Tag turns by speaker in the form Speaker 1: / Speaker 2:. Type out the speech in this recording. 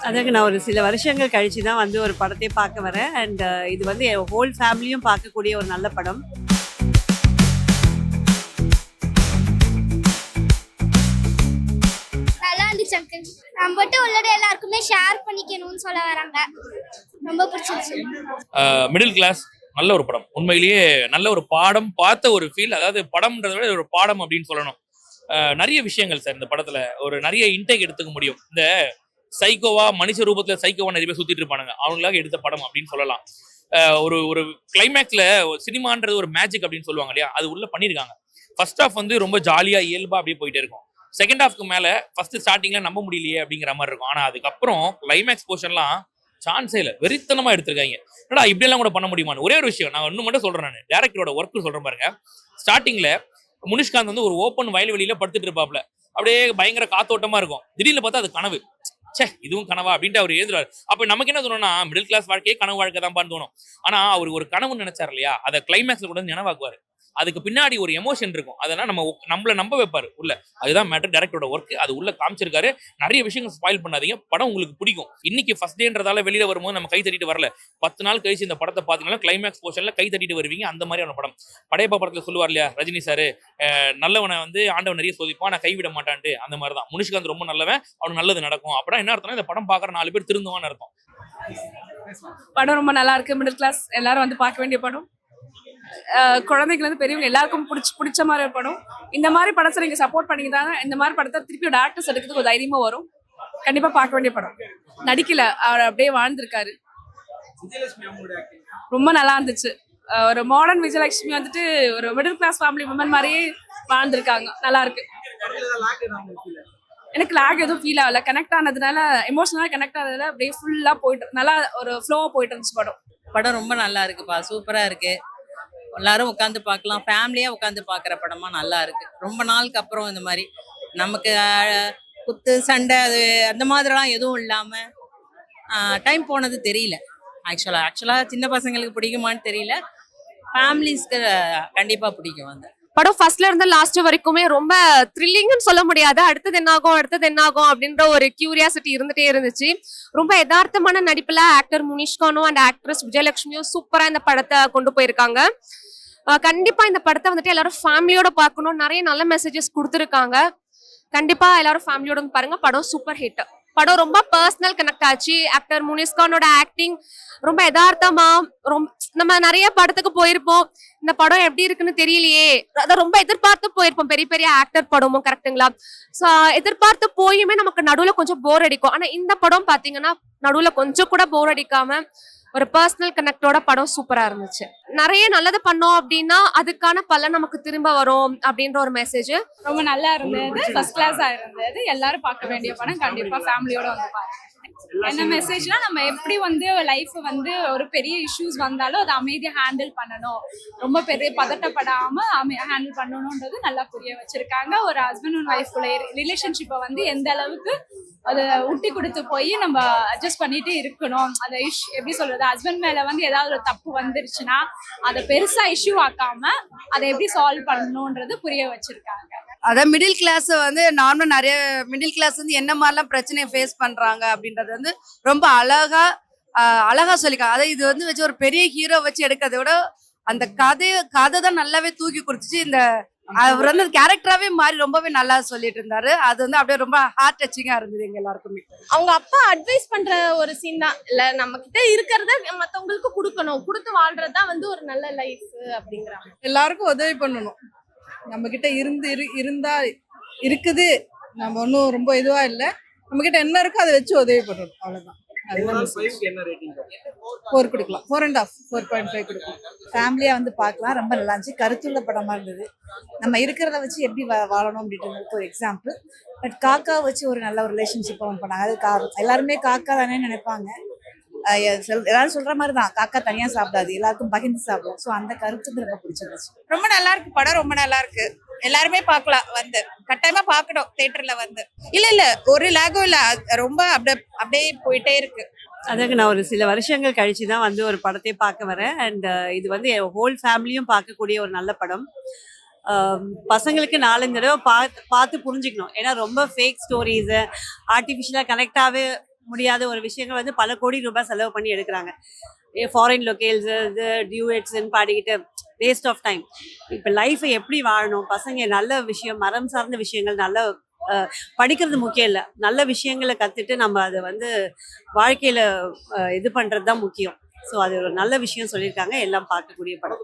Speaker 1: அதாங்க நான் ஒரு சில வருஷங்கள் கழிச்சு தான் வந்து ஒரு படத்தையே பார்க்க வரேன். இது வந்து என் ஹோல் ஃபேமிலியும் பார்க்கக்கூடிய ஒரு நல்ல படம்.
Speaker 2: நல்லா இருந்துச்சு அங்கிள். நம்மகிட்ட உள்ளத எல்லாருக்குமே ஷேர் பண்ணிக்கணும்னு சொல்ல வராங்க. ரொம்ப பிடிச்சிருச்சு.
Speaker 3: மிடில் கிளாஸ் நல்ல ஒரு படம். உண்மையிலேயே நல்ல ஒரு பாடம் பார்த்த ஒரு ஃபீல். அதாவது படம்ன்றத விட ஒரு பாடம் அப்படின்னு சொல்லணும். நிறைய விஷயங்கள் சார் இந்த படத்துல ஒரு நிறைய இன்டேக் எடுத்துக்க முடியும். இந்த சைக்கோவா மனுஷ ரூபத்துல சைக்கோவா நிறைய பேர் சுத்திட்டு இருப்பானுங்க, அவங்களாக எடுத்த படம் அப்படின்னு சொல்லலாம். ஒரு ஒரு கிளைமேக்ஸ்ல சினிமான்றது ஒரு மேஜிக் அப்படின்னு சொல்லுவாங்க இல்லையா, அது உள்ள பண்ணியிருக்காங்க. ஃபர்ஸ்ட் ஹாஃப் வந்து ரொம்ப ஜாலியா இயல்பா அப்படியே போயிட்டே இருக்கும். செகண்ட் ஹாஃப்க்கு மேல ஃபர்ஸ்ட் ஸ்டார்டிங்ல நம்ப முடியலையே அப்படிங்கிற மாதிரி இருக்கும். ஆனா அதுக்கப்புறம் கிளைமேக்ஸ் போர்ஷன்லாம் சான்ஸே இல்லை, வெறித்தனமா எடுத்திருக்காங்க. என்னடா இப்படியெல்லாம் கூட பண்ண முடியுமான்னு. ஒரே ஒரு விஷயம் நான் இன்னும் மட்டும் சொல்றேன், நான் டேரக்டரோட ஒர்க் சொல்றேன் பாருங்க. ஸ்டார்டிங்ல முனிஷ்காந்த் வந்து ஒரு ஓப்பன் வயல்வெளியில படுத்துட்டு இருப்பாப்ல, அப்படியே பயங்கர காத்தோட்டமா இருக்கும். திடீர்னு பார்த்தா அது கனவு. சே இதுவும் கனவா அப்படின்ட்டு அவர் எழுதுறாரு. அப்ப நமக்கு என்ன தோணும்னா, மிடில் கிளாஸ் வாழ்க்கையே கனவு வாழ்க்கை தான் தோணும். ஆனா அவர் ஒரு கனவு நினைச்சார் இல்லையா, அதை கிளைமேக்ஸ்ல கூட நினைவாக்குவாரு. அதுக்கு பின்னாடி ஒரு எமோஷன் இருக்கும், அதெல்லாம் நம்மள நம்ப வைப்பாரு உள்ள. அதுதான் மேட்டர். டைரக்டரோட ஒர்க் அது உள்ள காமிச்சிருக்காரு. நிறைய விஷயங்கள் ஸ்பாயில் பண்ணாதீங்க, படம் உங்களுக்கு பிடிக்கும். இன்னைக்கு ஃபர்ஸ்ட் டேன்றதால வெளியில வரும்போது நம்ம கை தட்டிட்டு வரல. 10 நாள் கழிச்சு இந்த படத்தை பார்த்தீங்கன்னா கிளைமேக்ஸ் போர்ஷன்ல கை தட்டிட்டு வருவீங்க. அந்த மாதிரியான படம். படையப்பா படத்துல சொல்லுவார் இல்லையா ரஜினி சார், நல்லவனை வந்து ஆண்டவன் நிறைய சோதிப்பான், நான் கைவிட மாட்டான்ட்டு. அந்த மாதிரி தான் முனிஷ்காந்த் ரொம்ப நல்லவன், அவனுக்கு நல்லது நடக்கும். அப்படின்னா என்ன அர்த்தம்னா, இந்த படம் பார்க்குற 4 பேர் திருந்துவான்னு அர்த்தம்.
Speaker 4: படம் ரொம்ப நல்லா இருக்கு. மிடில் கிளாஸ் எல்லாரும் வந்து பார்க்க வேண்டிய படம். குழந்தைகள் வந்து பெரியவங்க எல்லாருக்கும் பிடிச்ச மாதிரி ஒரு படம். இந்த மாதிரி படத்தை நீங்க சப்போர்ட் பண்ணிக்கிட்டாங்க, இந்த மாதிரி படத்தை திருப்பி டேரக்டர்ஸ் எடுக்கிறதுக்கு ஒரு தைரியமா வரும். கண்டிப்பா பார்க்க வேண்டிய படம். நடிக்கல, அவர் அப்படியே வாழ்ந்திருக்காரு. ரொம்ப நல்லா இருந்துச்சு. ஒரு மாடர்ன் விஜயலட்சுமி வந்துட்டு ஒரு மிடில் கிளாஸ் ஃபேமிலி உமன் மாதிரியே வாழ்ந்திருக்காங்க. நல்லா இருக்கு. எனக்கு லாக் எதுவும் ஃபீல் ஆகல. கனெக்ட் ஆனதுனால, எமோஷனலா கனெக்ட் ஆனதுனால அப்படியே ஃபுல்லா போயிட்டு நல்லா ஒரு ஃப்ளோவா போயிட்டு இருந்துச்சு படம்.
Speaker 5: படம் ரொம்ப நல்லா இருக்குப்பா, சூப்பரா இருக்கு. எல்லாரும் உட்காந்து பார்க்கலாம், ஃபேமிலியா உட்காந்து பார்க்குற படமா நல்லா இருக்கு. ரொம்ப நாளுக்கு அப்புறம் இந்த மாதிரி நமக்கு குத்து சண்டை அது அந்த மாதிரிலாம் எதுவும் இல்லாம டைம் போனது தெரியல. ஆக்சுவலா சின்ன பசங்களுக்கு பிடிக்குமான்னு தெரியல, ஃபேமிலிஸ்க்கு கண்டிப்பா பிடிக்கும். அந்த
Speaker 6: படம் ஃபர்ஸ்ட்ல இருந்து லாஸ்ட் வரைக்குமே ரொம்ப த்ரில்லிங்னு சொல்ல முடியாது. அடுத்தது என்னாகும் அப்படின்ற ஒரு கியூரியாசிட்டி இருந்துட்டே இருந்துச்சு. ரொம்ப யதார்த்தமான நடிப்புல ஆக்டர் முனிஷ்கானும் அண்ட் ஆக்ட்ரஸ் விஜயலட்சுமியும் சூப்பரா இந்த படத்தை கொண்டு போயிருக்காங்க. கண்டிப்பா இந்த படத்தை வந்துட்டு எல்லாரும் ஃபேமிலியோட பார்க்கணும். நிறைய நல்ல மெசேஜஸ் கொடுத்துருக்காங்க. கண்டிப்பா எல்லாரும் ஃபேமிலியோட பாருங்க. படம் சூப்பர் ஹிட். படம் ரொம்ப பர்சனல் கனெக்ட் ஆச்சு. ஆக்டர் முனிஷ்கானோட ஆக்டிங் ரொம்ப யதார்த்தமா, நம்ம நிறைய படத்துக்கு போயிருப்போம், இந்த படம் எப்படி இருக்குன்னு தெரியலையே, அதை ரொம்ப எதிர்பார்த்து போயிருப்போம். பெரிய பெரிய ஆக்டர் படமும் கரெக்டுங்களா. ஸோ எதிர்பார்த்து போயுமே நமக்கு நடுவுல கொஞ்சம் போர் அடிக்கும். ஆனா இந்த படம் பாத்தீங்கன்னா நடுவுல கொஞ்சம் கூட போர் அடிக்காம ஒரு பர்சனல் கனெக்டோட படம் சூப்பரா இருந்துச்சு. நிறைய நல்லது பண்ணோம் அப்படின்னா அதுக்கான பலன் நமக்கு திரும்ப வரும் அப்படின்ற ஒரு மெசேஜ்.
Speaker 4: ரொம்ப நல்லா இருந்தது. ஃபர்ஸ்ட் கிளாஸா இருந்தது. எல்லாரும் பார்க்க வேண்டிய படம். கண்டிப்பா ஃபேமிலியோட வந்து பாருங்க. என்ன மெசேஜ்னா, நம்ம எப்படி வந்து லைஃப் வந்து ஒரு பெரிய இஷ்யூஸ் வந்தாலும் அதை அமைதியா ஹேண்டில் பண்ணணும், ரொம்ப பெரிய பதட்டப்படாம ஹேண்டில் பண்ணணும்ன்றது நல்லா புரிய வச்சிருக்காங்க. ஒரு ஹஸ்பண்ட் அண்ட் ஒய்ஃப்குள்ள ரிலேஷன்ஷிப்பை வந்து எந்த அளவுக்கு அதை விட்டு கொடுத்து போய் நம்ம அட்ஜஸ்ட் பண்ணிட்டு இருக்கணும். அதை எப்படி சொல்றது, ஹஸ்பண்ட் மேல வந்து ஏதாவது ஒரு தப்பு வந்துருச்சுன்னா அதை பெருசா இஷ்யூ ஆக்காம அதை எப்படி சால்வ் பண்ணணும்ன்றது புரிய வச்சிருக்காங்க.
Speaker 7: அதான் மிடில் கிளாஸ் வந்து நார்மலா நிறைய மிடில் கிளாஸ் வந்து என்ன மாதிரிலாம் பிரச்சனையை ஃபேஸ் பண்றாங்க அப்படின்றது வந்து ரொம்ப அழகா சொல்லிருக்காங்க. அதாவது இது வந்து வச்சு ஒரு பெரிய ஹீரோ வச்சு எடுக்கிறத விட அந்த கதை தான் நல்லாவே தூக்கி கொடுத்துச்சு. இந்த அவர் வந்து கேரக்டராவே மாறி ரொம்பவே நல்லா சொல்லிட்டு இருந்தாரு. அது வந்து அப்படியே ரொம்ப ஹார்ட் டச்சிங்கா இருந்தது எங்க எல்லாருக்குமே.
Speaker 8: அவங்க அப்பா அட்வைஸ் பண்ற ஒரு சீன் தான், இல்ல நம்ம கிட்ட இருக்கிறத மத்தவங்களுக்கு கொடுக்கணும், கொடுத்து வாழ்றதுதான் வந்து ஒரு நல்ல லைஃப் அப்படிங்கிறாங்க.
Speaker 9: எல்லாருக்கும் உதவி பண்ணணும். நம்ம கிட்ட இருந்தா இருக்குது, நம்ம ஒன்றும் ரொம்ப இதுவா இல்லை, நம்ம கிட்ட என்ன இருக்கோ அதை வச்சு உதவி பண்ணணும், அவ்வளவுதான். 4 கொடுக்கலாம், 4.5 4.5 கொடுக்கலாம்.
Speaker 10: ஃபேமிலியா வந்து பார்க்கலாம். ரொம்ப நல்லா இருந்துச்சு. கருத்துள்ள படமா இருந்தது. நம்ம இருக்கிறத வச்சு எப்படி வாழணும் அப்படின்றது ஒரு எக்ஸாம்பிள். பட் காக்கா வச்சு ஒரு நல்ல ஒரு ரிலேஷன்ஷிப் பண்ணாங்க. அது எல்லாருமே காக்கா தானே நினைப்பாங்க. எல்லாரும் சொல்ற மாதிரி தான், காக்கா தனியா சாப்பிடாது, எல்லாருக்கும் பகிர்ந்து சாப்பிடும். ஸோ அந்த கருத்து ரொம்ப பிடிச்சிருந்துச்சு.
Speaker 7: ரொம்ப நல்லா இருக்கு படம், ரொம்ப நல்லா இருக்கு. எல்லாருமே பார்க்கலாம், வந்து கட்டாயமா பார்க்கணும் தியேட்டர்ல வந்து. இல்ல ஒரு லாகும் இல்ல, ரொம்ப அப்படியே போயிட்டே இருக்கு.
Speaker 1: அதாங்க நான் ஒரு சில வருஷங்கள் கழிச்சு தான் வந்து ஒரு படத்தையே பார்க்க வரேன். இது வந்து என் ஹோல் ஃபேமிலியும் பார்க்கக்கூடிய ஒரு நல்ல படம். பசங்களுக்கு 4 தடவை பார்த்து புரிஞ்சுக்கணும். ஏன்னா ரொம்ப ஃபேக் ஸ்டோரிஸை ஆர்டிஃபிஷியலாக கனெக்டாகவே முடியாத ஒரு விஷயங்கள் வந்து பல கோடி ரூபாய் செலவு பண்ணி எடுக்கிறாங்க. ஃபாரின் லொக்கேல்ஸ் இது டியூஎட்ஸ்ன்னு பாடிக்கிட்டு வேஸ்ட் ஆஃப் டைம். இப்போ லைஃப்பை எப்படி வாழணும், பசங்க நல்ல விஷயம், மரம் சார்ந்த விஷயங்கள் நல்ல படிக்கிறது முக்கியம் இல்லை, நல்ல விஷயங்களை கற்றுட்டு நம்ம அதை வந்து வாழ்க்கையில் இது பண்ணுறது தான் முக்கியம். ஸோ அது ஒரு நல்ல விஷயம் சொல்லியிருக்காங்க, எல்லாம் பார்க்கக்கூடிய படம்.